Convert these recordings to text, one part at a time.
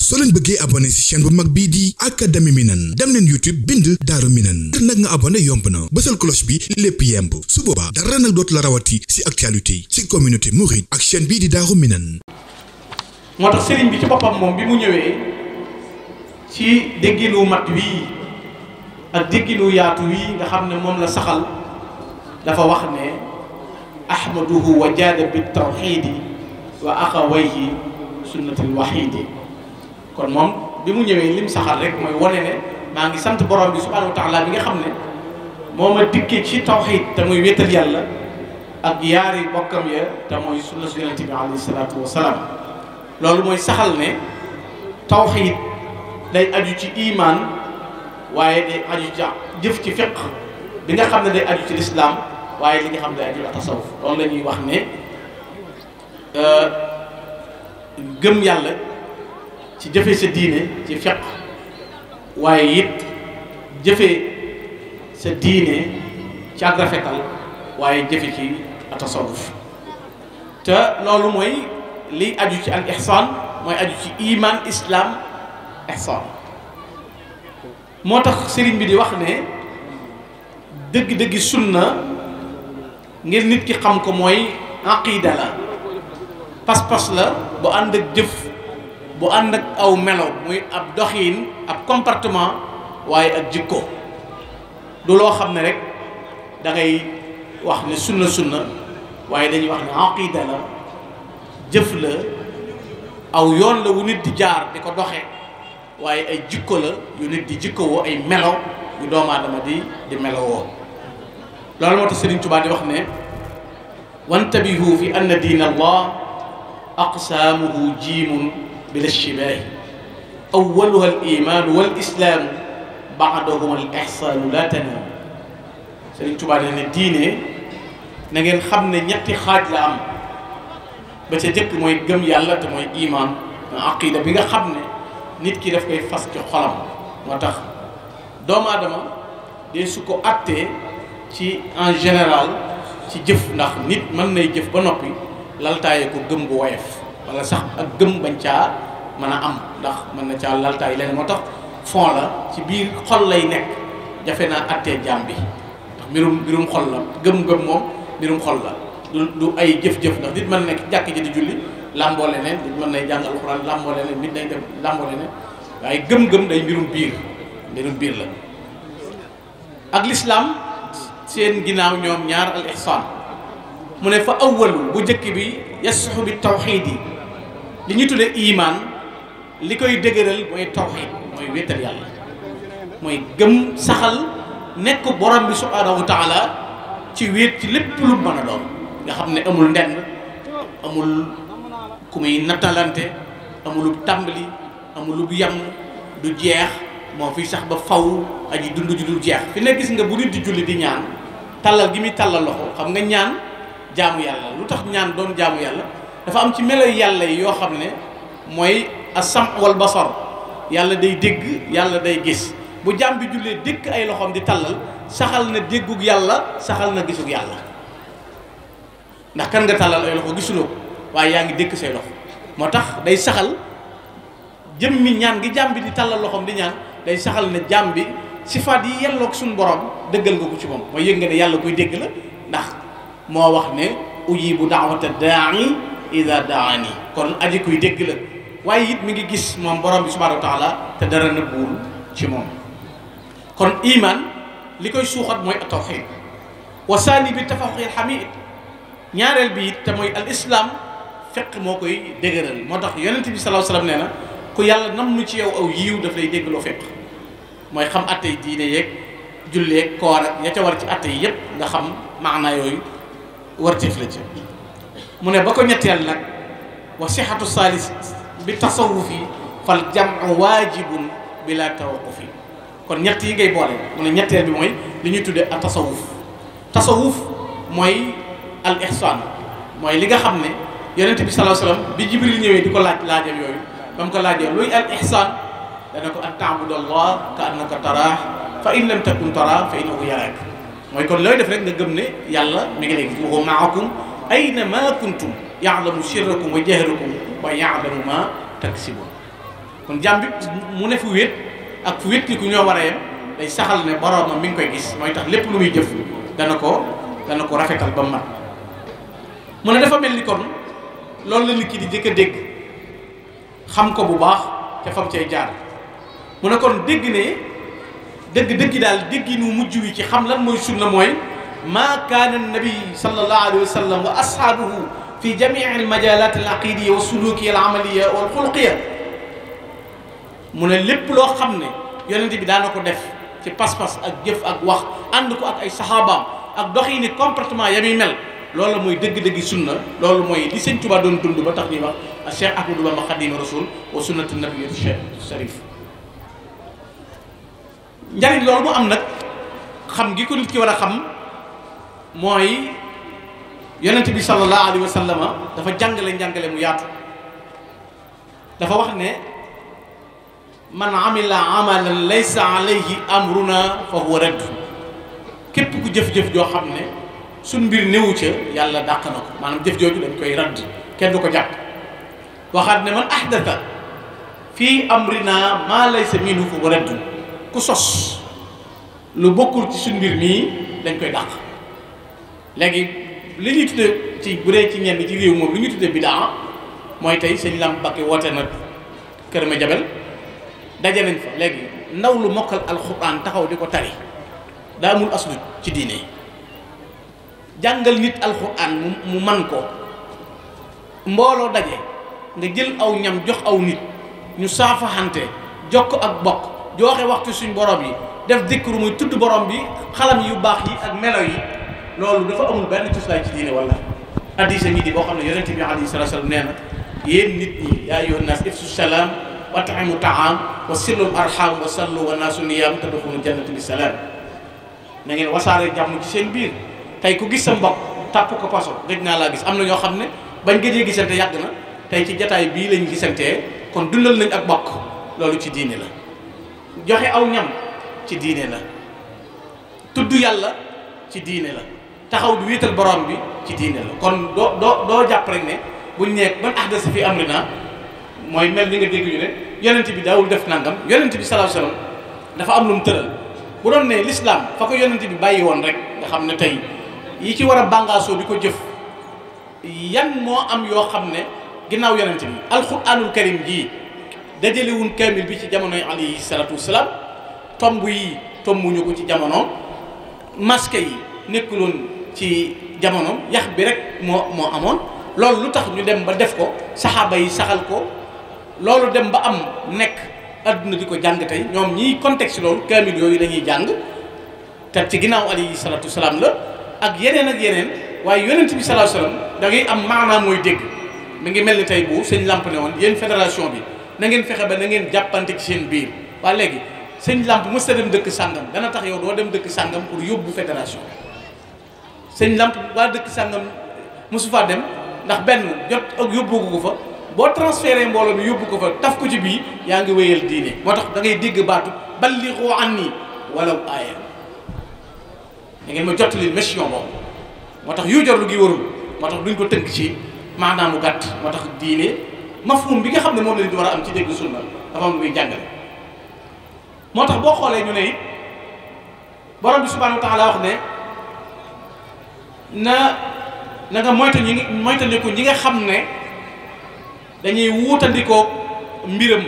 soo leen bëggee abonné ci chaîne bu mag bii di Académie Minane dem leen YouTube bind Daaru Minane ngir nag nga abonné yomb na bësal cloche bi lépp yemb su boobaa dara nag dootu la rawati ci actualité ci communauté mouride ak chaîne bii di Daaru Minane. moo tax sëriñ bi ci boppam moom bi mu ñëwee ci dégginu mat wii ak dégginu yaatu wii nga xam ne moom la saxal dafa wax ne ahmaduhu wa jaada bi tawxiidi wa axawayhi sunnatil waxiidi. kon moom bi mu ñëwee lim saxal rek mooy wane ne maa ngi sant borom bi subhaanahu wa taala bi nga xam ne moo ma dikkee ci tawxiid te muy wéetal yàlla ak yaari bokkam ya te mooy sunna su yonent bi alayhi salaatu wa salaam. loolu mooy saxal ne tawxiid day aju ci imaan waaye day aju ci jëf ci fiq bi nga xam ne day aju ci lislaam waaye li nga xam ne day aju ci tasawuf. loolu la ñuy wax ne gëm yàlla ci jëfe sa diine ci fiq waaye it jëfe sa diine ci ak rafetal waaye jëfe ci tasawuf. te loolu mooy liy aju ci al ihsaan mooy aju ci iman islam ihsaan. moo tax sëriñ bi di wax ne dëgg-dëggi sunna ngir nit ki xam ko mooy aqida la, pas-pas la bu ànd ak jëf, bu ànd ak aw melo muy ab doxiin ab comportement waaye ak jikko. du loo xam ne rek da ngay wax ne sunna waaye dañuy wax ne aqida la, jëf la, aw yoon la wu nit di jaar di ko doxe waaye ay jikko la yu nit di jikko woo, ay melo yu doomu aadama di melo woo. loolu moo tax Sëriñ Tuubaa di wax ne wantabihu fi anna diin allah aqsaamuhu jiimun bila shibaahi awwaluha al imaanu wal islaamu ba'dahuma al ihsaanu laa tanaam. Sëriñ Tuubaa ne diine na ngeen xam ne ñetti xaaj la am. ba ca jëkk mooy gëm yàlla te mooy iman aqida bi nga xam ne nit ki daf koy fas ci xolam. moo tax doomu aadama de su ko attee ci en général ci jëf, ndax nit mën nay jëf ba noppi laltaaye ko gëm gu woyof wala sax ak gëm bañ caa mën a am, ndax mën na caa laltaay leneen. moo tax fond la ci biir xol lay nekk, jafe naa attee jaam bi ndax mbirum xol la. gëm-gëm moom mbirum xol la, du ay jëf-jëf. ndax nit mën na nekk jàkk ji di julli làmboo leneen, nit mën nay jàng alxuraan làmboo leneen, nit day def làmboo leneen, waaye gëm-gëm day mbirum biir la. ak lislaam seen ginnaaw ñoom ñaar al ihsaan. mu ne fa awwalu bu njëkk bi yasuxu bi tawxiid yi li ñu tuddee imaan li koy dëgëral mooy tawxiid, mooy wéetal yàlla, mooy gëm saxal nekk borom bi subhaanahu wa taala ci wéet ci lépp lu mën a doon. nga xam ne amul ndenn, amul ku muy nattalante, amulub tàmbali, amulub yam, du jeex, moo fi sax ba faw aji dund ju dul jeex. fi ne gis nga bu nit di julli di ñaan tàllal gi muy tàllal loxo, xam nga ñaan jaamu yàlla. lu tax ñaan doon jaamu yàlla? dafa am ci melo yàlla yi yoo xam ne mooy as-sam wal basar. yàlla day dégg, yàlla day gis. bu jaam bi jullee dégg ay loxoom di tàllal, saxal na déggug yàlla, saxal na gisug yàlla. ndax kan nga tàllal ay loxo gisuloo ko waaye yaa ngi dékk say loxo. moo tax day saxal jëmmi ñaan gi jaam bi di tàllal loxoom di ñaan, day saxal ne jaam bi sifaat yi yelloog suñu borom dëggal nga ko ci moom. mooy yëg nga ne yàlla kuy dégg la, ndax moo wax ne ujibu daawata daai ida daani. kon aji kuy dégg la, waaye it mi ngi gis moom borom bi subhanahu wa taala te dara nëbbuwul ci moom. kon iman li koy suuxat mooy tawxiid. wa saani bi tafaqi xamid. ñaareel bi it te mooy al islam, fiq moo koy dëgëral. moo tax yonent bi sallallahu alayhi wasallam nee na ku yàlla nam nu ci yow aw yiiw daf lay déggloo fiq. mooy xam atte yi diine yeeg julleeg koor ak ya ca war ci atte yi yépp nga xam maanaa yooyu wartif la ci. mu ne ba ko ñetteel nag wa sixatu saalis bi tasawufi fal jamu waajibun bila tawaqufi. kon ñett yi ngay boole. mu ne ñetteel bi mooy li ñuy tuddee ak tasawuf mooy al ihsaan, mooy li nga xam ne yonent bi sallallahu alayhi wasallam bi Jibril ñëwee di ko laajal yooyu, ba mu ko laajee luy al ihsaan, dana ko an ta'budallah ka annaka taraah fa in lam takun taraah fa innahu yaraak. mooy kon looy def rek nga gëm ne yàlla mi ngi lay gis. wa huwa ma'akum ayna ma kuntum ya'lamu sirrakum wa jahrakum wa ya'lamu ma taksibun. kon jaam bi mu ne fu wéet ak fu wéet ki ku ñoo war a yem day saxal ne boroomam mi ngi koy gis mooy tax lépp lu muy jëf dana ko rafetal ba mu mat mu ne dafa mel ni kon loolu la nit ki di jëkk a dégg xam ko bu baax te fam cay jaar mu ne kon dégg ne dëgg daal déggi nu mujj wi ci xam lan mooy sunna mooy maa kaana nabi sallallahu alayhi wa sallam wa ashaabuhu fi jamii al majalat al aqidiyya wa sulukiya al amaliyya wal xulqiyya mu ne lépp loo xam ne yonent bi daana ko def ci pas-pas ak jëf ak wax ànd ko ak ay saxaabaam ak doxini comportement ya muy mel loolu mooy dëgg-dëggi sunna loolu mooy li Sëñ Tuubaa doon dund ba tax ñuy wax ak Cheikh Ahmadou Bamba Xaadimu Rasuul wa sunnatu nabiyyil sharif njariñ loolu mu am nag xam gi ko nit ki war a xam mooy yonent bi sallallahu alayhi wa sallam dafa njàngale mu yaatu dafa wax ne man amila amalan laysa alayhi amruna fa huwa radd képp ku jëf-jëf joo xam ne suñ mbir néewu ca yàlla dàq na ko maanaam jëf jooju dañ koy radd kenn du ko jàpp waxaat ne man ahdatha fii amrina maa laysa minhu fa huwa radd ku sos lu bokkul ci suñ mbir mii dañ koy dàq léegi li ñuy tudde ci bu dee ci ñenn ci réew moom li ñuy tudde bidaa mooy tey sëñ Lamp Bakke woote na Kër Madiabel daje nañ fa léegi ndaw lu mokkal alxuraan taxaw di ko tari daa amul aslu ci diine jàngal nit alxuraan mu man ko mbooloo daje nga jël aw ñam jox aw nit ñu saafaxante jokk ak bokk joxe waxtu suñ borom yi def dikru muy tudd borom bi xalam yu baax yi ak melo yi loolu dafa amul benn cuslaay ci diine wala hadiisa ngi di boo xam ne yonente bi alayhi salaatu salaam nee na yéen nit ñi yaa ayyuhan naas ifsu salaam wa at'imu taam wa silul arham wa sallu wa naasu niyaam tadxulu jannata bi salaam na ngeen wasaare jàmm ci seen biir tey ku gis sa mbokk tàpp ko paso gëj naa laa gis am na ñoo xam ne bañ gëjee gisante yàgg na tey ci jataay bii lañ gisantee kon dundal nañ ak bokk loolu ci diine la joxe aw ñam ci diine la tudd yàlla ci diine la taxaw di wéetal borom bi ci diine la kon doo jàpp rek ne buñ nekk ban ahdasa fi amrina mooy mel ni nga dégg ñu ne yonent bi daawul def nangam yonent bi sallallahu alayhi wasallam dafa am lu mu tëral bu doon ne l'islam fa ko yonent bi bàyyi woon rek nga xam ne tey yi ci war a bàngaasoo di ko jëf yan moo am yoo xam ne ginnaaw yonent bi alquranul karim jii dajalewun kaamil bi ci jamonoy alayhi salatu wasalaam tomb yi tombuñu ko ci jamono masque yi nekkuloon ci jamono yax bi rek moo amoon loolu lu tax ñu dem ba def ko saxaaba yi saxal ko loolu dem ba am nekk adduna di ko jàng tey ñoom ñiy contexte loolu kaamil yooyu la ñuy jàng te ci ginnaaw alayhi salatu wasalaam la ak yeneen waaye yonent bi salatu wasalaam da ngay am maanaam mooy dégg mi ngi mel ni tey bu sëñ Lamp ne woon yéen fédération bi na ngeen fexe ba na ngeen jàppante ci seen biir waaye léegi sëñ Lamp mës ta dem dëkk sàngam dana tax yow doo dem dëkk sàngam pour yóbbu fédération sëñ Lamp waa dëkk sàngam mosu faa dem ndax benn jot ak yóbbu ko fa boo transféré mbooloo mi yóbbu ko fa taf ko ci bii yaa ngi wéyal diine moo tax da ngay dégg baatu ballighu anni walaw aaya da ngeen ma jottali mission boobu moo tax yu jorlu gi warul moo tax duñ ko tënk ci maanaam mu gàtt moo tax diine mafhum bi nga xam ne moom lañ di war a am ci dégg sunna dafa am lu muy jàngale moo tax boo xoolee ñu ne it borom bi subhanahu wa taala wax ne na nga moytandiku ñi nga xam ne dañuy wuutandikoo mbiram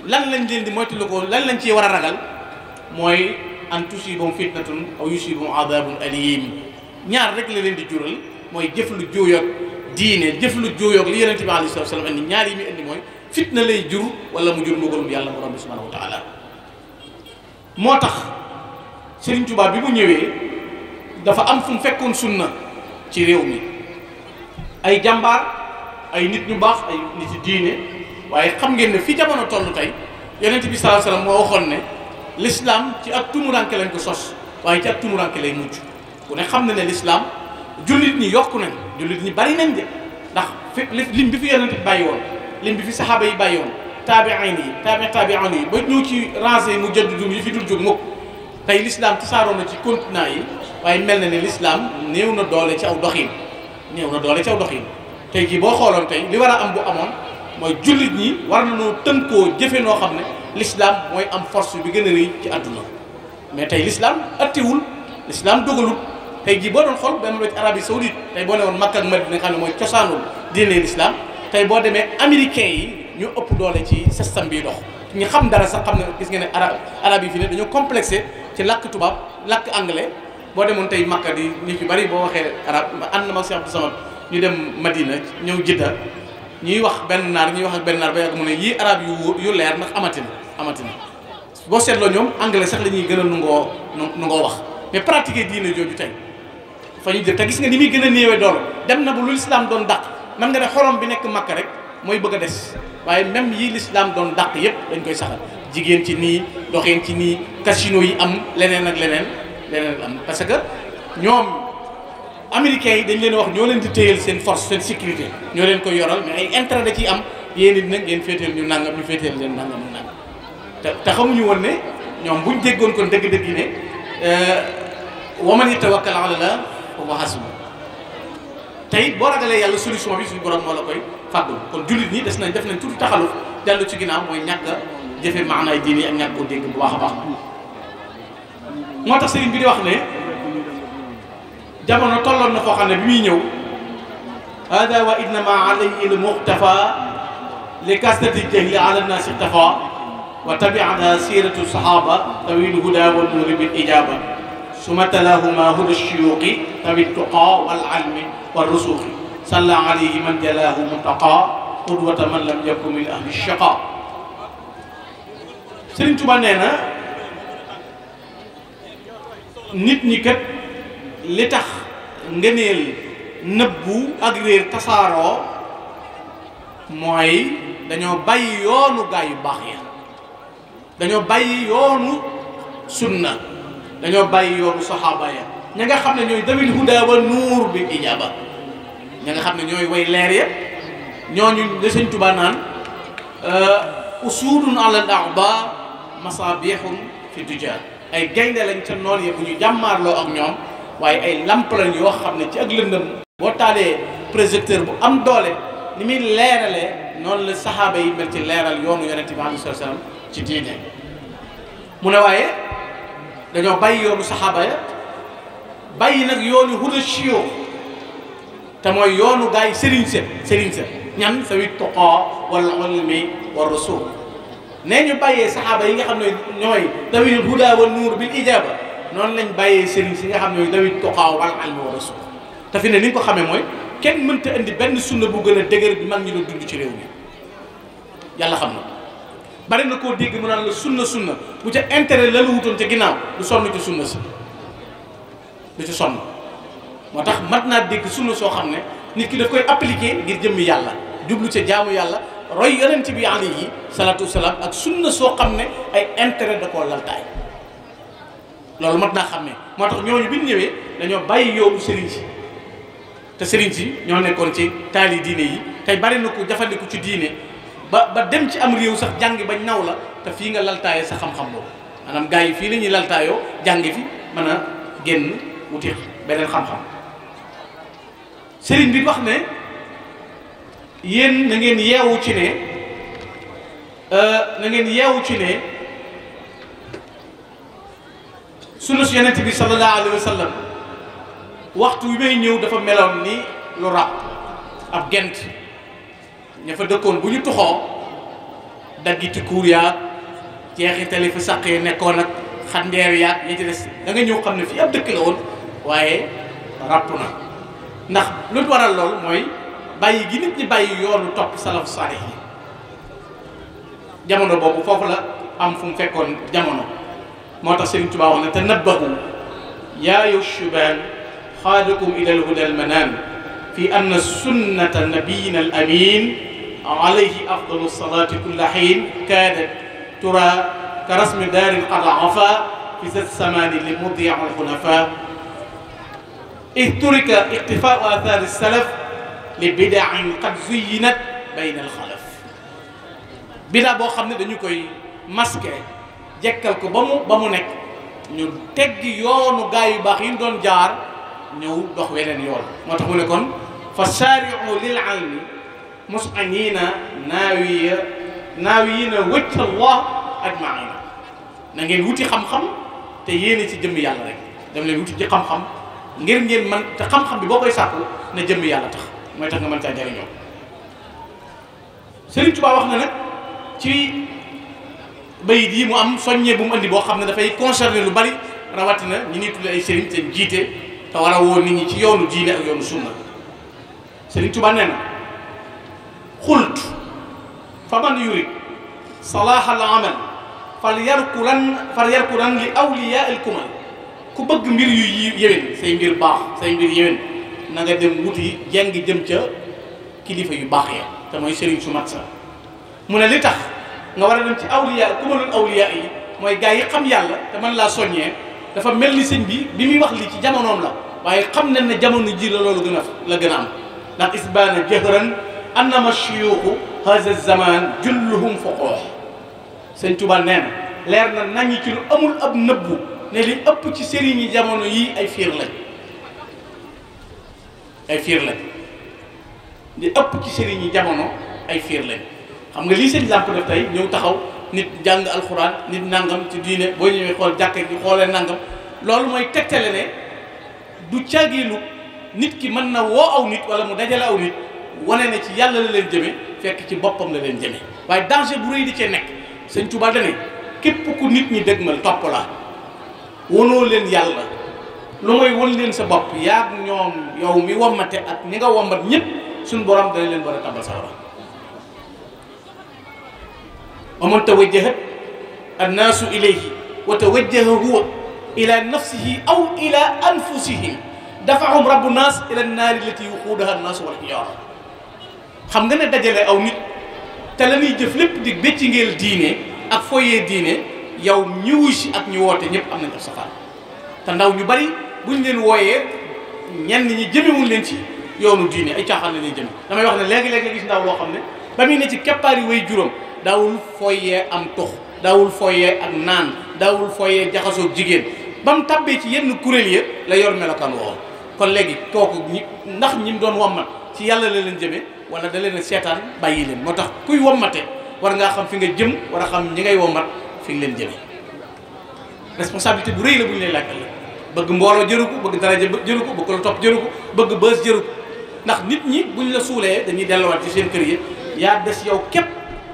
lan lañ leen di moytandikoo lan lañ ciy war a ragal mooy an tusibum fitnatun aw yusibum adabun alim ñaar rek la leen di jural mooy jëf lu juuyoog diine jëf lu juuyoog li yonente bi alayhi salaam indi ñaar yi muy indi mooy fitna lay jur wala mu jur mbugalum yàlla borom bi subhanahu wa taala moo tax Serigne Touba bi mu ñëwee dafa am fu mu fekkoon sunna ci réew mi ay jàmbaar ay nit ñu baax ay nit diine waaye xam ngeen ne fi jamono toll tey yonent bi sallallahu alayhi wasallam moo waxoon ne l'islam ci ak tumuranke lañ ko sos waaye ci ak tumuranke lay mujj ku ne xam na ne l'islam jullit ñi yokku nañ jullit ñi bari nañ de ndax fi lim bi fi yonent bi bàyyi woon lim bi fi saxaaba yi bàyyi woon taabi'in yi taabi'in yi ba ñëw ci rangé mu jëddudum yi fi dul jóg mukk tey l'islam tasaaroo na ci continent yi waaye mel na ne l'islam néew na doole ci aw doxin tey jii boo xooloon tey li war a am bu amoon mooy jullit ñi war nañoo tënkoo jëfe noo xam ne l'islam mooy am force bi gën a rëy ci àdduna mais tey l'islam attiwul l'islam dogalut tey jii boo doon xool benn ci Arabie Saoudite tey boo ne woon Makka ak Madina nga xam ne mooy cosaanul diine l'islam tey boo demee américains yi ñu ëpp doole ci système bi dox ñu xam dara sax xam ne gis nga ne arab yi fi ne dañoo complexé ci làkk tubaab làkk anglais boo demoon tey Makka di nit yu bari boo waxee arab ànd na ma Cheikh Abdou Samad ñu dem Madina ñëw Jidda ñuy wax benn naar ñuy wax ak benn naar ba yàgg mu ne yii arab yu leer ndax amatina boo seetloo ñoom anglais sax la ñuy gën a nungoo wax mais pratiquer diine jooju tey fa ñu jël te gis nga ni muy gën a néewee doole dem na bu lu lislaam doon dàq man nga ne xorom bi nekk Makka rek mooy bëgg a des waaye même yii lislaam doon dàq yépp dañ koy saxal jigéen ci nii doxeen ci nii casino yi am leneen ak leneen am parce que ñoom américains yi dañ leen wax ñoo leen di téyel seen force seen sécurité ñoo leen koy yoral mais ay intérêt da ciy am yéen it nag ngeen féeteel ñu nangam ñu féeteel leen nangam ak nangam te xamuñu woon ne ñoom buñ déggoon kon dëgg-dëgg yi ne wa man yatawakkal ala Allah fa huwa hasbuh tey boo ragalee yàlla solution bi suñu borom moo la koy fàggul kon jullit ñi def nañ tuuti taxaluf dellu ci ginnaaw mooy ñàkk a jëfe maanaay diine ak ñàkk koo dégg bu baax a baax moo tax sëriñ bi di wax ne jamono tolloon na foo xam ne bi muy ñëw hada wa innama alayhi al muxtafa li kasrati jahli ala nnaasi ixtafa wa tabi'ata siratu sahaba tawil huda wal nuri bil ijaba suma talahuma huda shuyuqi tawi tuqa wal almi wal rusuqi salla alayhi man jalahu muntaqa qudwata man lam yakun min ahli shaqa Sëriñ Tuba nee na nit ñi kat li tax ngëneel nëbbu ak réer tasaaroo mooy dañoo bàyyi yoonu gaa yu baax ya dañoo bàyyi yoonu sunna dañoo bàyyi yoonu saxaaba ya ña nga xam ne ñooy dawil huda wa nuur bi ijaba ña nga xam ne ñooy way leer ya ñooñu la Sëñ Tuba naan usudun ala al a'ba masabihun fi duja ay gaynde lañ ca noon ya bu ñu jàmmaarloo ak ñoom waaye ay lamp lañ yoo xam ne ci ak lëndëm boo taalee projecteur bu am doole ni muy leeralee noonu la saxaaba yi mel ci leeral yoonu yonente bi alayhi salaam ci diine mu ne waaye dañoo bàyyi yoonu saxaaba ya bàyyi nag yoonu huda shiyuux te mooy yoonu gaa yi sëriñ sa ñan sa wit tuqaa wal ilmi war rasul nee ñu bàyyee saxaaba yi nga xam ne ñooy dawil huda wa nuur bil ijaba noonu lañ bàyyee sëriñ si nga xam ne ñooy dawil tuqaa wal ilmi war rasul te fi ne ni nga ko xamee mooy kenn mënta indi benn sunna bu gën a dëgër bi mag ñi doon dund ci réew mi yàlla xam na bari na koo dégg mu naan la sunna bu ca intérêt la lu wutoon ca ginnaaw du sonn ci sunna si du ci sonn moo tax mat naa dégg sunna soo xam ne nit ki daf koy appliquer ngir jëmmi yàlla jublu ca jaamu yàlla roy yonent bi alayhi salaatu wasalaam ak sunna soo xam ne ay intérêt da koo laltaay loolu mat naa xam ne moo tax ñooñu bi ñu ñëwee dañoo bàyyi yoonu sëriñ si te sëriñ si ñoo nekkoon ci taali diine yi tey bari na ko jafandiku ci diine ba dem ci am réew sax jàngi bañ naw la te fii nga laltaayee sa xam-xam boobu maanaam gars yi fii la ñuy laltaayoo jàngi fi mën a génn wuti beneen xam-xam sëriñ bi wax ne yéen na ngeen yeewu ci ne sunna su yonent bi sallallahu alayhi wa sallam waxtu wi may ñëw dafa meloon ni lu ràpp ab gent ña fa dëkkoon bu ñu tuxoo daggiti kuur yaag jeexitali fa saqee nekkoon ak xandeer yaag ya ci des da nga ñëw xam ne fii ab dëkk la woon waaye ràpp na ndax lu waral lool mooy bàyyi gi nit ñi bàyyi yoonu topp salaf saalih yi jamono boobu foofu la am fu mu fekkoon jamono moo tax Sëriñ Tuubaa wax ne tanabbahu yaa ayyuha shubaan xaadakum ila alhuda almanaan fi anna sunnata nabiyina al amin alayhi afdalu salaati kulla xiin kaadat tura ka rasmi daarin qad afa fi sa samaani li mudia alxunafa id turika iqtifaau aathaari salaf li bidain qad zuyinat bayna alxalaf bidaa boo xam ne dañu koy masqué jekkal ko ba mu nekk ñu teggi yoonu gaa yu baax yi ñu doon jaar ñëw dox weneen yoon moo tax mu ne kon fa saari'u lil ilmi mus'aniina naawiyiina wajha Allah ajma'iina na ngeen wuti xam-xam te yéene ci jëmm yàlla rek dem leen wuti ci xam-xam ngir ngeen man te xam-xam bi boo koy sàkku na jëmm yàlla tax mooy tax nga mën caa jariñoo Sëriñ Tuubaa wax na nag ci bayit yi mu am soññee bu mu andi boo xam ne dafay concerner lu bari rawatina ñi ñuy tuddee ay sëriñ te jiite te war a woo nit ñi ci yoonu diine ak yoonu sunna Sëriñ Tuubaa nee na xult fa man yurid salaaha al amal fal yarkuran li awliyaa al kumal ku bëgg mbir yu yéwén say mbir baax say mbir yéwén na nga dem wuti jeng jëm ca kilifa yu baax ya te mooy sëriñ su mat sa mu ne li tax nga war a dem ci awliyaa kumalul awliyaa yi mooy gaa yi xam yàlla te man laa soññee dafa mel ni sëñ bi muy wax lii ci jamonoom la waaye xam nañ ne jamono ji la loolu gën a am ndax isbaana jahran annama shuyuuxu haza zaman julluhum fuqoox sëñ Tuubaa nee na leer na nañu ci lu amul ab nëbbu ne li ëpp ci sëriñ yi jamono yii ay fiir lañ li ëpp ci sëriñ yi jamono ay fiir lañ xam nga lii sëñ làmp def tey ñëw taxaw nit jàng alxuraan nit nangam ci diine boo ñëwee xool jàkka ji xoolee nangam loolu mooy tegtale ne du caagiinu nit ki mën na woo aw nit wala mu dajale aw nit wane ne ci yàlla la leen jëme fekk ci boppam la leen jëme waaye danger bu rëy di cee nekk sëñ Tuubaa dane képp ku nit ñi dëgmal topp la wonoo leen yàlla lu mooy won leen sa bopp yaag ñoom yow mi wommate ak ñi nga wommat ñëpp suñ borom dana leen war a tabal sawara wa man tawajjahat annaasu ilayhi wa tawajjaha huwa ila nafsihi aw ila anfusihim dafahum rabbu naas ila naari lati yuquudaha annaasu wal hijaara xam nga ne dajale aw nit te la ñuy jëf lépp di bécci ngeel diine ak foyee diine yow ñi wuy si ak ñu woote ñëpp am nañ ab safaan te ndaw ñu bari buñ leen wooyee ñenn ñi jëmewuñ leen ci yoonu diine ay caaxaan la ñuy jëme damay wax ne léegi-léegi nga gis ndaw loo xam ne ba muy ne ci keppaari way juróom daawul foyee am tux daawul foyee ak naan daawul foyee jaxasoo jigéen ba mu tabbee ci yenn kuréel ya la yor melokaan woo kon léegi kooku ndax ñi mu doon wommat ci yàlla la leen jëme wala da leen a seetaan bàyyi leen moo tax kuy wommate war ngaa xam fi nga jëm war a xam ñi ngay wommat fi nga leen jëme responsabilité bu rëy la bu ñu lay laajal la bëgg mbooloo jëru ko bëgg daraja jëru ko bëgg la topp jëru ko bëgg bës jëru ko ndax nit ñi buñ la suulee dañuy delluwaat ci seen kër yi yaa des yow képp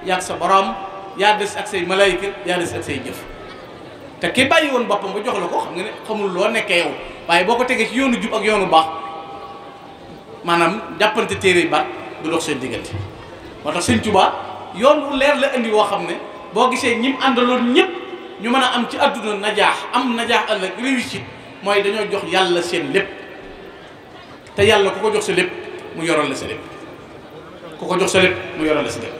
yaa ak sa borom yaa des ak say malayka yaa des ak say jëf te ki bàyyi woon boppam ba jox la ko xam nga ne xamul loo nekkee yow waaye boo ko tegee ci yoonu jub ak yoonu baax maanaam jàppante téere baat du dox seen diggante moo tax Sëñ Tuubaa yoon wu leer la indi woo xam ne boo gisee ñim àndaloon ñëpp ñu mën a am ci àdduna najaax am najaax ëllëg réussite mooy dañoo jox yàlla seen lépp te yàlla ku ko jox sa lépp mu yoral la sa lépp ku ko jox sa lépp mu yoral la sa lépp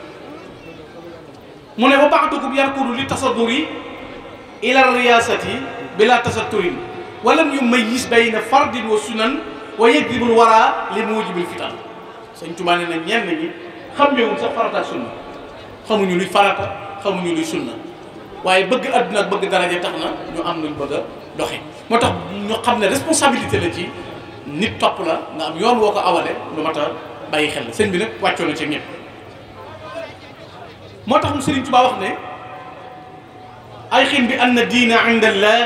mu ne ba ba'dukum yarkudu li tasadduri ila riyasati bila tasatturin walam yumayyiz bayna fardin wa sunan wa yajibul wara li mujibil fitan Sëñ Tuubaa ne na ñenn ñi xamewuñ sax farata ak sunna xamuñu luy farata xamuñu luy sunna waaye bëgg àdduna ak bëgg daraja tax na ñu am luñ bëgg a doxe moo tax ñu xam ne responsabilité la ci nit topp la nga am yoon woo ko awale lu mat a bàyyi xel la sëñ bi nag wàccoo na ci ñëpp moo tax mu Sëriñ Tuubaa wax ne ay xin bi anna diina inda allah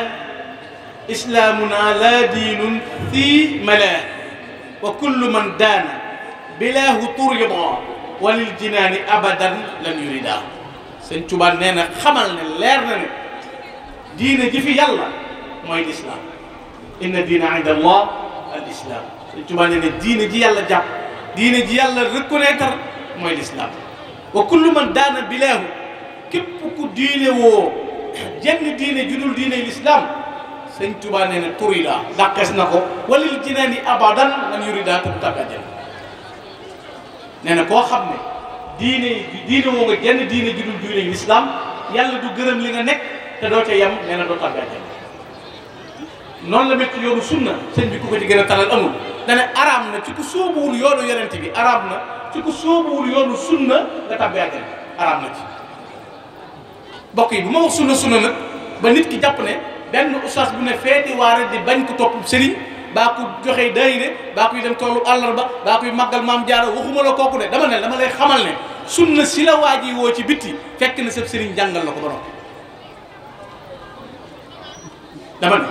islaamuna la diinun fi mala wa kullu man daana bilaahu turida walil jinaani abadan lan yurida Sëñ Tuubaa nee na xamal ne leer na ne diina ji fi yàlla mooy lislaam inna diina inda allah al islam Sëñ Tuubaa nee na diina ji yàlla jàpp diina ji yàlla reconnaître mooy lislaam wa kullu man daana bilaahu képp ku diine woo jenn diine judul diine lislaam Sëñ Tuubaa nee na turida dàqees na ko walil jinaani abadan lan yurida te du tàgga jën nee na koo xam ne diine woo nga jenn diine judul diine lislaam yàlla du gërëm li nga nekk te doo ca yem nee na doo tàgga jën noonu la mel ci yoonu sunna sëñ bi ku ko ci gën a talal amul dane araam na ci ku sóobuwul yoonu yonent bi araam na ci ku sóobuwul yoonu sunna nga tàbbi àjjana araam na ci bokk yi bu ma wax sunna nag ba nit ki jàpp ne benn ustaas bu ne fee di waare di bañ ko topp sëriñ baa ku joxe daayire baa kuy dem toolu àllarba baa kuy màggal maam jaara waxuma la kooku de dama lay xamal ne sunna si la waa ji woo ci bitti fekk na sab sëriñ jàngal la ko ba noppi dama ne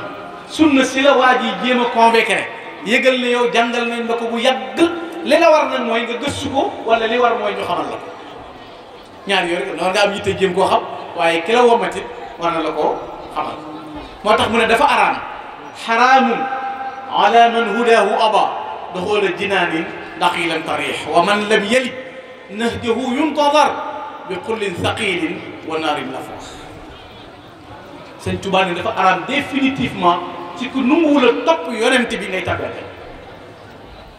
sunna si la waa ji jéem a convaincre yëgal ne yow jàngal nañ la ko bu yàgg li la war nag mooy nga gëstu ko wala li war mooy ñu xamal la ko ñaar yooyu rek noonu nga am yitte jéem koo xam waaye ki la womatit war na la koo xamal moo tax mu ne dafa araam xaraamun ala man hudahu aba duxula jinaanin daqilan tarix wa man lam yalid nahjahu yuntadar bi qullin thaqilin wa naarin lafrax Sëñ Tuubaa ne dafa araam définitivement ci ku nanguwul a topp yonent bi ngay tàggate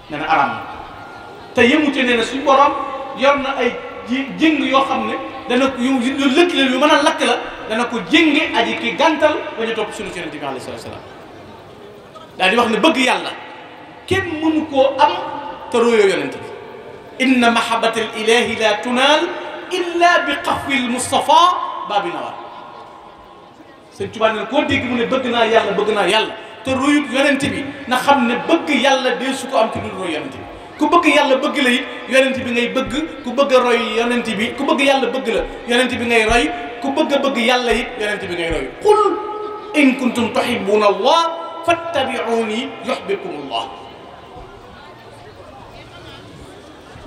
nee na araam te yëmute nee na suñu borom yor na ay jëng yoo xam ne dana yu lëkk la yu mën a lakk la dana ko jënge aji ki gàntal ba ñu topp suñu yonent bi alayhi salaatu salaam daal di wax ne bëgg yàlla kenn mënu koo am te royoo yonent bi inna mahabbatal ilahi la tunaal illa bi xafwil Mustafa baabi nawar Sëñ Tuubaa ne koo dégg mu ne bëgg naa yàlla te royut yonent bi na xam ne bëgg yàlla dee su ko am ci dul roy yonent bi ku bëgg yàlla bëgg la it yonent bi ngay bëgg ku bëgg a roy yonent bi ku bëgg yàlla bëgg la yonent bi ngay roy ku bëgg a bëgg yàlla it yonent bi ngay roy qul in kuntum tuhibbuna allah fattabi'uni yuhbibkum allah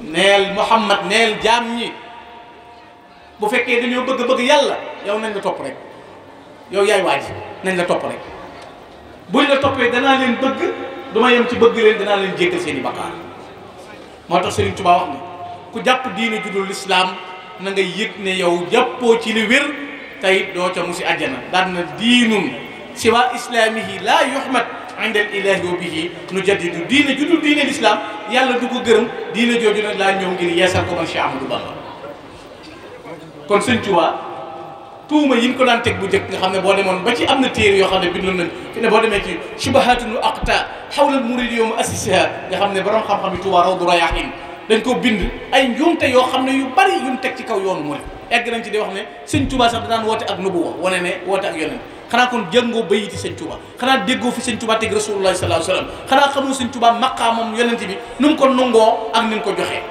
neel Muhammad neel jaam ñi bu fekkee dañoo bëgg yàlla yow nañ la topp rek yow yaay waaj nañ la topp rek buñ la toppee danaa leen bëgg duma yem ci bëgg leen danaa leen jéggal seen i bakkaar moo tax Serigne Touba wax ne ku jàpp diine judul lislaam na nga yëg ne yow jàppoo ci li wér tey doo ca musi àjjana daan na diinun siwa islaamihi laa yuhmad inda al ilahi wa bihi nu jaddidu diine judul diine lislaam yàlla du ko gërëm diine jooju nag laa ñëw ngir yeesal ko man Cheikh Amadou Bamba kon Serigne Touba tuuma yi ñu ko daan teg bu njëkk nga xam ne boo demoon ba ci am na téere yoo xam ne bindoon nañ fi ne boo demee ci subahatunu aqta xawla al murid yow ma assisiha nga xam ne borom xam-xam yi Tuubaa Rawdu Rayaahiin dañ ko bind ay njuumte yoo xam ne yu bari yuñ teg ci kaw yoonu murid egg nañ ci di wax ne Sëñ Tuubaa sax daan woote ak nubuwa wane ne woote ak yonent xanaa kon jëngoo bayiti Sëñ Tuubaa xanaa déggoo fi Sëñ Tuubaa teg Rasulullahi sallallahu alayhi wa sallam xanaa xamoo Sëñ Tuubaa maqaamam yonent bi nu mu ko nungoo ak ni mu ko joxee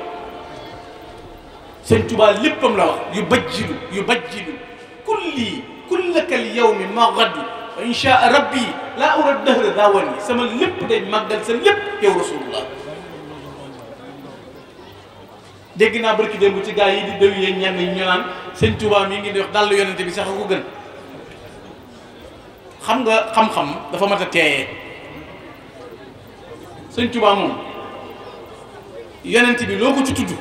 Sëñ Tuubaa léppam la wax yu bajjidu kulli kullaka al yawmi ma gaddu wa insha rabbi laa ura dahra dawani sama lépp day màggal sa lépp yow rasulullah dégg naa barki démb ci gaa yi di déw yee ñenn ñu naan Sëñ Tuubaa mi ngi di wax dàll yonente bi sax a ko gën xam nga xam-xam dafa mat a teeyee Sëñ Tuubaa moom yonente bi loo ko ci tudd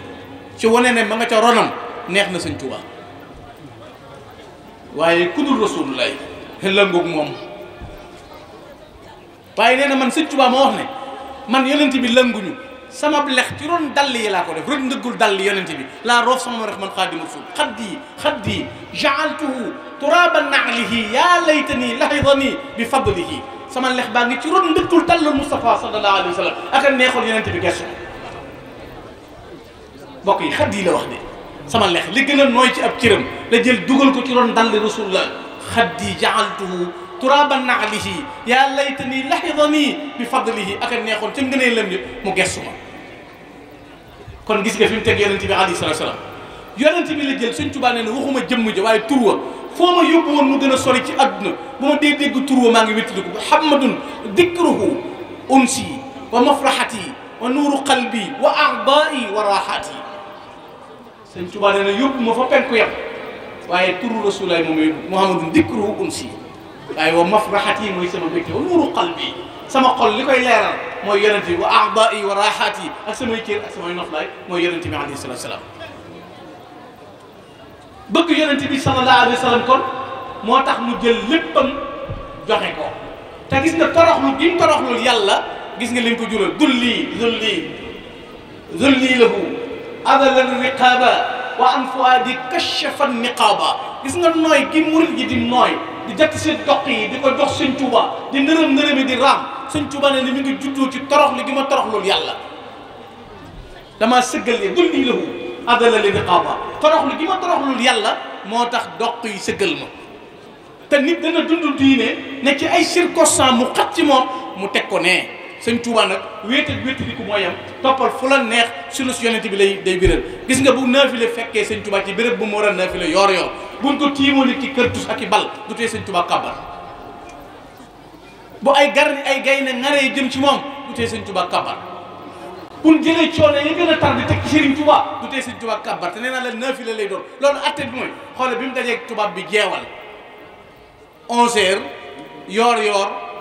ci wane ne ma nga ca ronam neex na Sëñ Tuubaa waaye ku dul rasulullahi lëngoog moom waaye nee na man Sëñ Tuubaa moo wax ne man yonent bi lënguñu sama lex ci ron dall yi laa ko def ron ndëggul dall yonent bi laa roof sama rek man xaadimu rasul xaddi jaaltuhu turaaba naalihi yaa laytani lahidani bi fadlihi sama lex baa ngi ci ron ndëggul dallul Mustafa sallallahu alayhi wa sallam ak a neexul yonent bi gestu mbokk yi xaddi la wax de sama lex li gën a nooy ci ab cëram la jël dugal ko ci ron dalli rasulullah xaddi jaaltuhu turaaba naalihi yaa laytani lahidani bi fadlihi ak a neexoon ca ngënee lëm yëpp mu gestu ma kon gis nga fi mu teg yonent bi alayhi salaatu salaam yonent bi la jël Sëñ Tuubaa nee na waxuma jëmm ja waaye tur wa foo ma yóbbu woon mu gën a sori ci àdduna bu ma dee dégg tur wa maa ngi wéttaliku muhammadun dikruhu unsi wa mafrahati wa nuuru qalbi wa a'daai wa raaxaati Sëñ Tuubaa nee na yóbbu ma fa penku yam waaye turu rasulaay moom yóbbu muhammadun dikruhu unsi waaye wa mafrahati mooy sama mbégte wa nuuru qalbi sama xol li koy leeral mooy yonent bi wa a'daai wa raaxaati ak samay cër ak samay noflaay mooy yonent bi alayhi salaatu salaam bëgg yonent bi sallallahu alayhi wa sallam kon moo tax mu jël léppam joxe ko te gis nga toroxlu gi mu toroxlul yàlla gis nga li mu ko jural zulli lahu adala riqaba wa an fuadi kashafa niqaba gis nga nooy gi murit gi di nooy di jatti seen doq yi di ko jox Sëñ Tuubaa di nërëm di raam Sëñ Tuubaa ne ni mi ngi juddoo ci toroxlu gi ma toroxlul yàlla damaa sëggal yi zulli lahu adala li riqaba toroxlu gi ma toroxlul yàlla moo tax doq yi sëggal ma te nit dana dund diine ne ci ay circonstance mu xat ci moom mu teg ko nee sëñ Touba nag wéetali ko mooy am toppal fu la neex sunu yonent bi day biral gis nga bu naafile fekkee sëñ Touba ci béréb bu mu war a naafile yor buñ ko tiimoon ci kër tus ak i bal du tee sëñ Touba kàbbar bu ay gaynde naree jëm ci moom du tee sëñ Touba kàbbar pour jëlee coono yi gën a tar di teg ci Serigne Touba du tee sëñ Touba kàbbar te nee naa la naafile lay doon loolu atte bi mooy xoole bi mu dajeeg tubaab bi jeewal 11h yor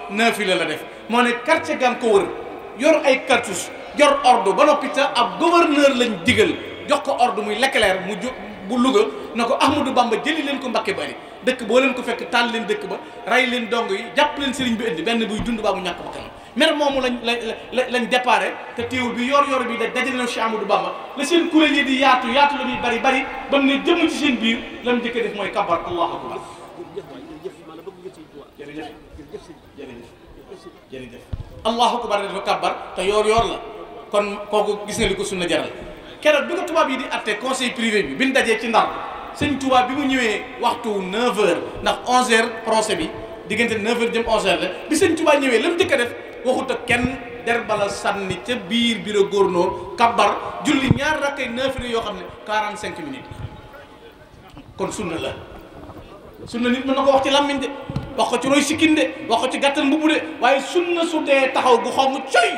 naafile la def moo ne quartier gan ko wër yor ay cartouche yor ordre ba noppi te ab gouverneur lañ digal jox ko ordre muy Leclerc mu bu Louga na ko Ahmadou Bamba jëli leen ko Mbacké Bari dëkk boo leen ko fekk taal leen dëkk ba rey leen dong yi jàpp leen sëriñ bi indi benn buy dund baa mu ñàkk ba kanam mer moomu lañ déparé te teewul bi yor bi dajale na Cheikh Ahmadou Bamba la seen kuréel yi di yaatu la muy bari ba mu ne jëmm ci seen biir la mu njëkk a def mooy kabar allahu akbar jërëjëf allahu akbar dafa kabar te yor la kon kooku gis nga li ko sunna jaral keroog bi ko tubaab yi di atte conseil privé bi ñu dajee ci Ndar sëñ tubaab bi mu ñëwee waxtu 9h ndax 11h procès bi diggante 9h jëm 11h la bi sëñ tubaab ñëwee la mu njëkk a def waxut ak kenn der bala sànni ca biir bureau gouverneur kabar julli ñaar rakkay 9h yoo xam ne 45 minutes kon sunna la sunna nit mën na ko wax ci làmmiñ de wax ko ci roy sikkin de wax ko ci gàttal mbubb de waaye sunna su dee taxaw gu xaw mu coy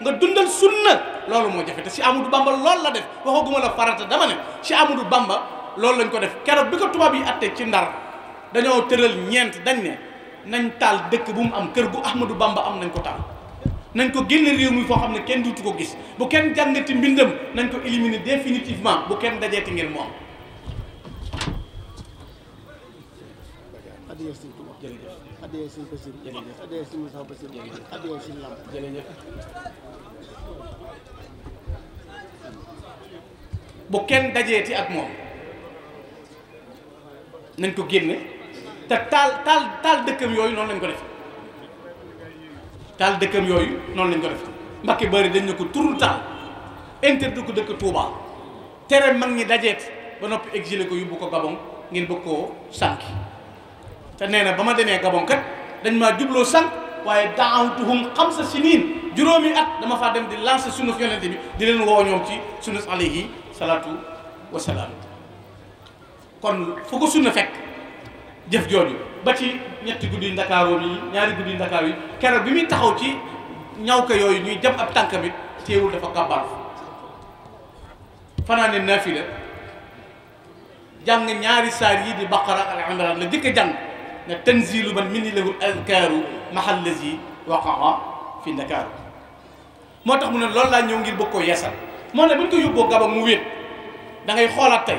nga dundal sunna loolu moo jafe te si Amadou Bamba loolu la def waxaguma la farata dama ne si Amadou Bamba loolu lañ ko def keroog bi ko tubaab yi atte ci Ndar dañoo tëral ñeent dañ ne nañ taal dëkk bu mu am kër gu Ahmadou Bamba am nañ ko taal nañ ko génne réew mi foo xam ne kenn duutu ko gis bu kenn jàngati mbindam nañ ko éliminer définitivement bu kenn dajeeti ngeen moom bu kenn dajeeti ak moom nañ ko génne te taal dëkkam yooyu noonu lañ ko def taal dëkkam yooyu noonu lañ ko def Mbacké Bari dañ ne ko turul taal interdit ko dëkk Touba tere mag ñi dajeet ba noppi exilé ko yóbbu ko Gabon ngeen bëgg koo sànk te nee na ba ma demee Gabon kat dañ maa jubloo sànq waaye daawtuhum 5 siniin juróomi at dama faa dem di lancer sunna yonente bi di leen woo ñoom ci sunna alayhi salaatu wasalaam kon fu ko sunna fekk jëf jooju ba ci ñetti guddi Ndakaaru yi ñaari guddi Ndakaaru yi keroog bi muy taxaw ci ñaw ka yooyu ñuy jëm ab tànk bi teewul dafa kàbbar fanaane naafila jàng ñaari saar yi di Baqara ak Imraan la jëkk a jàng ne tanzilu man minni lahu azkaaru mahal lazi waqaa fi Ndakaaru moo tax mu ne loolu laa ñëw ngir bëgg koo yeesal moo ne bu ñu ko yóbboo Gabon mu wéet da ngay xoolaat tey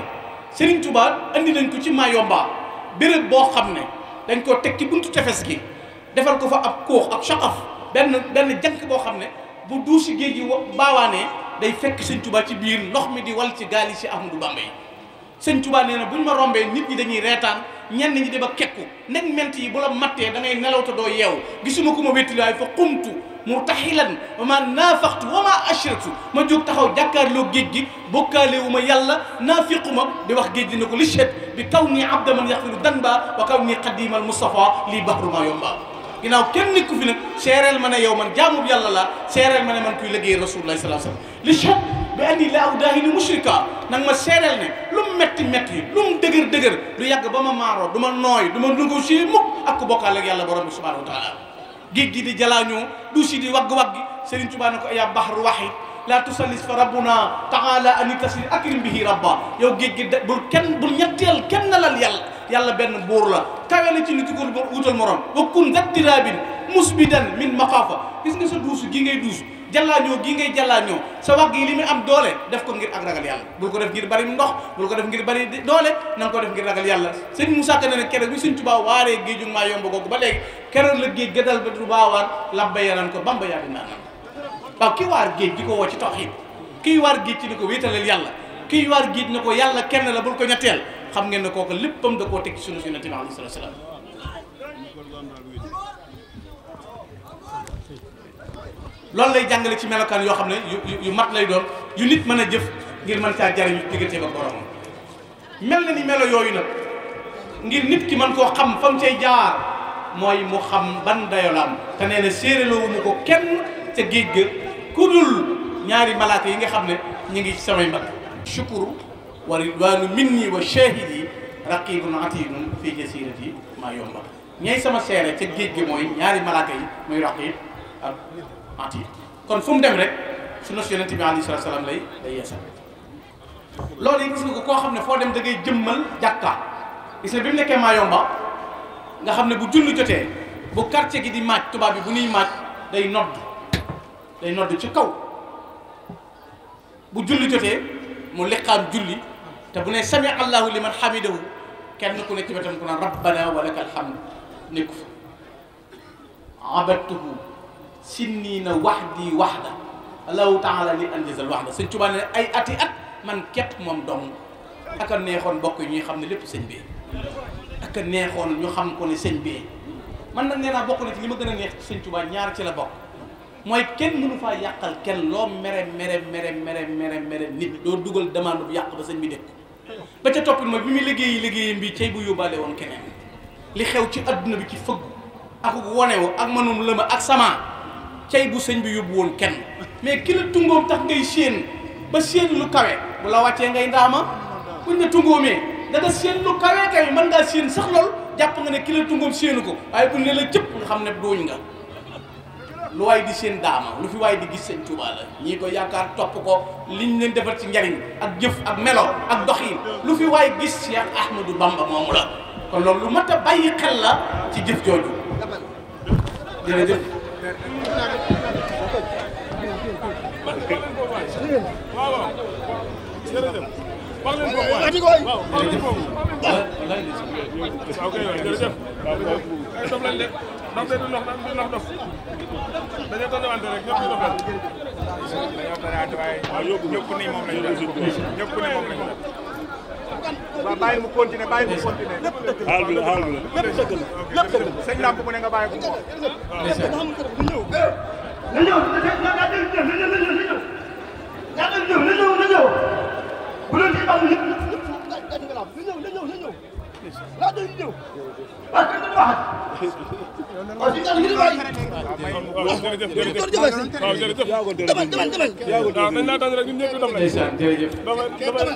Serigne Touba andi nañ ko ci Mayomba béréb boo xam ne dañ koo teg ci buntu tefes gi defal ko fa ab koox ab saqaf benn jànk boo xam ne bu duusi géej gi baawaanee day fekk Serigne Touba ci biir ndox mi di wal ci gaal yi si Ahmadou Bamba yi Serigne Touba nee na bu ñu ma rombee nit ñi dañuy reetaan ñenn ñi di ba kekku nekk ment yi bu la mattee da ngay nelaw te doo yeewu gisuma ku ma wéttali waaye fa qumtu murtahilan wa ma naafaqtu wa ma ashratu ma jóg taxaw jàkkaarloo géej gi bokkaalewu ma yàlla naafiqu ma di wax géej gi ne ko li chet bi kaw nii abda man yaxfiru danba wa kaw nii qadimal Mustafa lii bahru ma yomba ginnaaw kenn nit ku fi nag seereel ma ne yow man jaamub yàlla la seereel ma ne man kuy liggéey rasulullah sallallahu alayhi wasallam li chet bi andi la awdaahini mushrika nag ma seereel ne lu mu metti lu mu dëgër du yàgg ba ma maaroo du ma nooy du ma négocier mukk ak ku bokkaale ak yàlla borom bi subhanahu wa taala géej gi di jalaañoo duusi di wagg-waggi Serigne Touba ne ko ya bahru wahid la tusallis fa rabbuna taala ani tasir akrim bihi rabba yow géej gi bul ñetteel kenn nalal yàlla benn buur la kawe na ci nit ko wutal morom wa kun dattirabin musbidan min maqafa gis nga sa duusu gi ngay duusu jallaañoo gi ngay jallaañoo sa wagg yi li muy am doole def ko ngir ak ragal yàlla bul ko def ngir bari ndox bul ko def ngir bari doole na nga ko def ngir ragal yàlla sëñ Moussa Ka ne keroog bi Sëñ Tuubaa waaree géeju maa yomb googu ba léegi keroog la géej gëdal ba du baawaan labba yaran ko Bamba yaa di naan waaw ki waar géej di ko woo ci tawhiid kii waar géej ci ni ko wéetalal yàlla kii waar géej ne ko yàlla kenn la bul ko ñetteel xam ngeen ne kooku léppam da koo teg ci sunu Yonent bi alayhi salaatu wa salaam loolu lay jàngale ci melokaan yoo xam ne yu mat lay doon yu nit mën a jëf ngir mën caa jariñu diggante ba boromam mel na ni melo yooyu nag ngir nit ki mën koo xam fa mu cay jaar mooy mu xam ban dayo la am te nee na séeréloowu mu ko kenn ca géej ga ku dul ñaari malaaka yi nga xam ne ñu ngi ci samay mbagg shukuru wa ridwaanu minni wa shahidi raqibun atidun fii jasirati maa yomba ñay sama seere ca géej gi mooy ñaari malaaka yi muy raqib ak atid kon fu mu dem rek sunna Yonent bi alayhi salaatu salaam lay yeesal loolu yi gis nga ko koo xam ne foo dem da ngay jëmmal jàkka gis nga bi mu nekkee maa yomba nga xam ne bu julli jotee bu quartier gi di maaj tubaab bi bu nuy maaj day nodd ci kaw bu julli jotee mu liqaam julli te bu ne sami allahu liman hamidahu kenn ku ne ci wetam ku naan rabbana wa lakal hamd nekku fa abadtuhu sinniina wahdi wahda allahu taala li anjazal wahda sëñ Tuubaa ne ay ati at man képp moom dong aka neexoon bokk yi ñuy xam ne lépp sëñ bi aka neexoon ñu xam ko ne sëñ bi man nag nee naa bokk na ci li ma gën a neex sëñ Tuubaa ñaar ci la bokk mooy kenn mënu faa yàqal kenn loo mere nit doo dugal demande bu yàq ba sëñ bi dégg ko ba ca toppit mooy bi muy liggéeyam bi cay bu yóbbaale woon keneen li xew ci adduna bi ci fëgg ak wonewu ak mënum lëma ak sama cay bu sëñ bi yóbbu woon kenn mais ki la tungoom tax ngay séen ba séen lu kawe bu la wàccee ngay ndaama buñ ne tungoomee da nga séen lu kawe kawe mën ngaa séen sax lool jàpp nga ne ki la tungoom séenu ko waaye buñ ne la jëpp nga xam ne dooñ nga lu waay di seen daama lu fi waay di gis sëñ Tuubaa la ñii ko yaakaar topp ko liñ leen defal ci njariñ ak jëf ak melo ak doxin lu fi waay gis Cheikh Ahmadou Bamba moomu la kon loolu lu mat a bàyyi xel la ci jëf jooju jërëjëf wax leen ko waay waaw wax leen ko waaw kay jërëjëf dof lañ de dof de du nox dof dañoo tànnawante rek ñëpp ñu dof lañ dañoo tànnawante waaye waaw ñëpp ni moom lañu def ñëpp ni moom lañu def waaw bàyyi mu continuer lépp dëgg la xaal bi la lépp dëgg la lépp dëgg la sëñ Lamp mu ne nga bàyyi ko mu wax na ñëw bu leen ci am lépp na ñëw laa doon ñëw parce que dañu wax parce que dañu wax jërëjëf waaw jërëjëf demal waaw dañ laa daan rek ñun ñëpp dam la